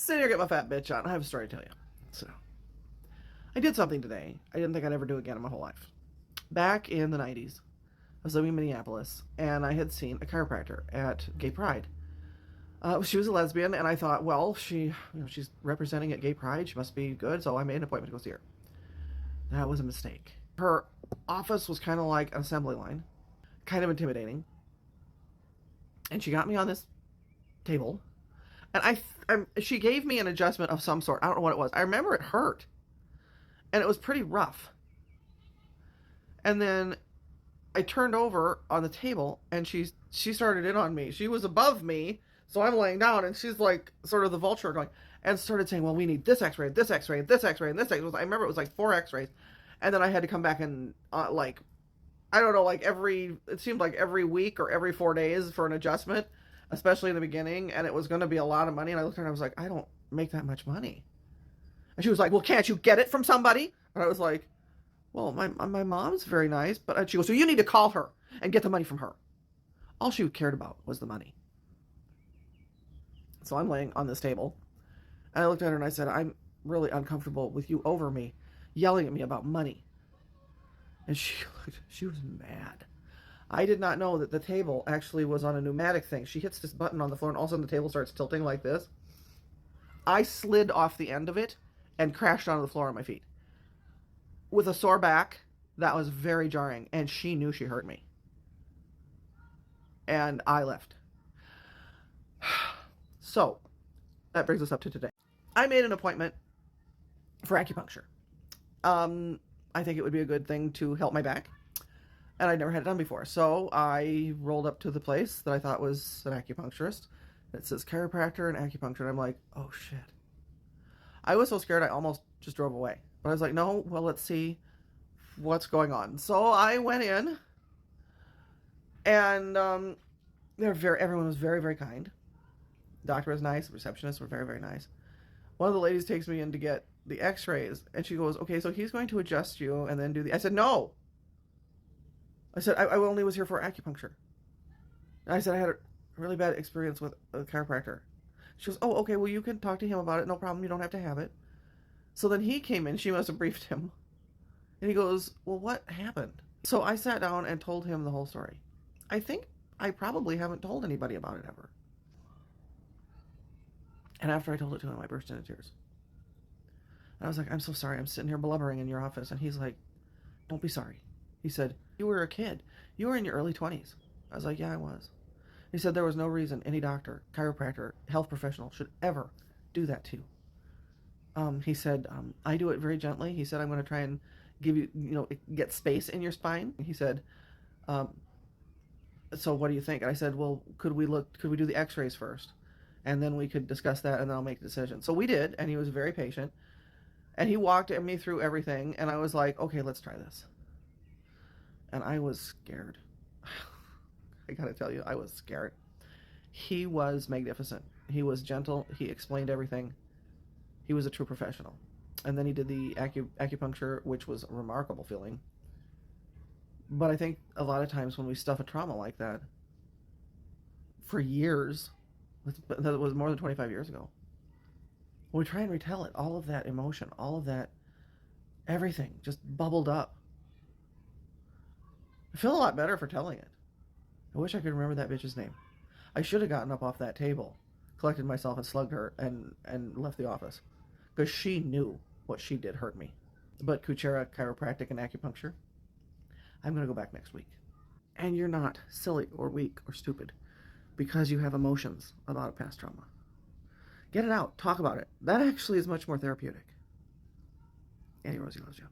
Sitting here, get my fat bitch on. I have a story to tell you. So, I did something today I didn't think I'd ever do again in my whole life. Back in the 90s, I was living in Minneapolis, and I had seen a chiropractor at Gay Pride. She was a lesbian, and I thought, well, she's representing at Gay Pride. She must be good, so I made an appointment to go see her. That was a mistake. Her office was kind of like an assembly line, kind of intimidating. And she got me on this table, and she gave me an adjustment of some sort. I don't know what it was. I remember it hurt, and it was pretty rough. And then I turned over on the table, and she started in on me. She was above me, so I'm laying down, and she's like sort of the vulture going, and started saying, well, we need this x-ray, this x-ray, this x-ray, and this x-ray. I remember it was like 4 x-rays. And then I had to come back and I don't know, it seemed like every week or every 4 days for an adjustment, especially in the beginning. And it was going to be a lot of money. And I looked at her and I was like, I don't make that much money. And she was like, well, can't you get it from somebody? And I was like, well, my mom's very nice. But she goes, so you need to call her and get the money from her. All she cared about was the money. So I'm laying on this table, and I looked at her and I said, I'm really uncomfortable with you over me, yelling at me about money. And she was mad. I did not know that the table actually was on a pneumatic thing. She hits this button on the floor, and all of a sudden the table starts tilting like this. I slid off the end of it and crashed onto the floor on my feet. With a sore back, that was very jarring, and she knew she hurt me. And I left. So, that brings us up to today. I made an appointment for acupuncture. I think it would be a good thing to help my back, and I'd never had it done before. So I rolled up to the place that I thought was an acupuncturist. It says chiropractor and acupuncture, and I'm like, oh shit. I was so scared I almost just drove away. But I was like, no, well, let's see what's going on. So I went in, and everyone was very, very kind. The doctor was nice. The receptionists were very, very nice. One of the ladies takes me in to get the x-rays, and she goes, okay, so he's going to adjust you and then do the... I said, no. I said, I only was here for acupuncture. And I said, I had a really bad experience with a chiropractor. She goes, oh, okay, well, you can talk to him about it. No problem. You don't have to have it. So then he came in. She must have briefed him. And he goes, well, what happened? So I sat down and told him the whole story. I think I probably haven't told anybody about it ever. And after I told it to him, I burst into tears. And I was like, I'm so sorry. I'm sitting here blubbering in your office. And he's like, don't be sorry. He said, you were a kid. You were in your early 20s. I was like, yeah, I was. He said there was no reason any doctor, chiropractor, health professional should ever do that to you. He said, I do it very gently. He said, I'm going to try and give you, get space in your spine. He said, so what do you think? And I said, well, could we do the x-rays first? And then we could discuss that, and then I'll make a decision. So we did, and he was very patient. And he walked me through everything, and I was like, okay, let's try this. And I was scared. I gotta tell you, I was scared. He was magnificent. He was gentle. He explained everything. He was a true professional. And then he did the acupuncture, which was a remarkable feeling. But I think a lot of times when we stuff a trauma like that, for years, that was more than 25 years ago, when we try and retell it, all of that emotion, all of that, everything just bubbled up. I feel a lot better for telling it. I wish I could remember that bitch's name. I should have gotten up off that table, collected myself and slugged her, and left the office. Because she knew what she did hurt me. But Kuchera Chiropractic and Acupuncture, I'm going to go back next week. And you're not silly or weak or stupid because you have emotions about a past trauma. Get it out. Talk about it. That actually is much more therapeutic. Annie Rosie loves you.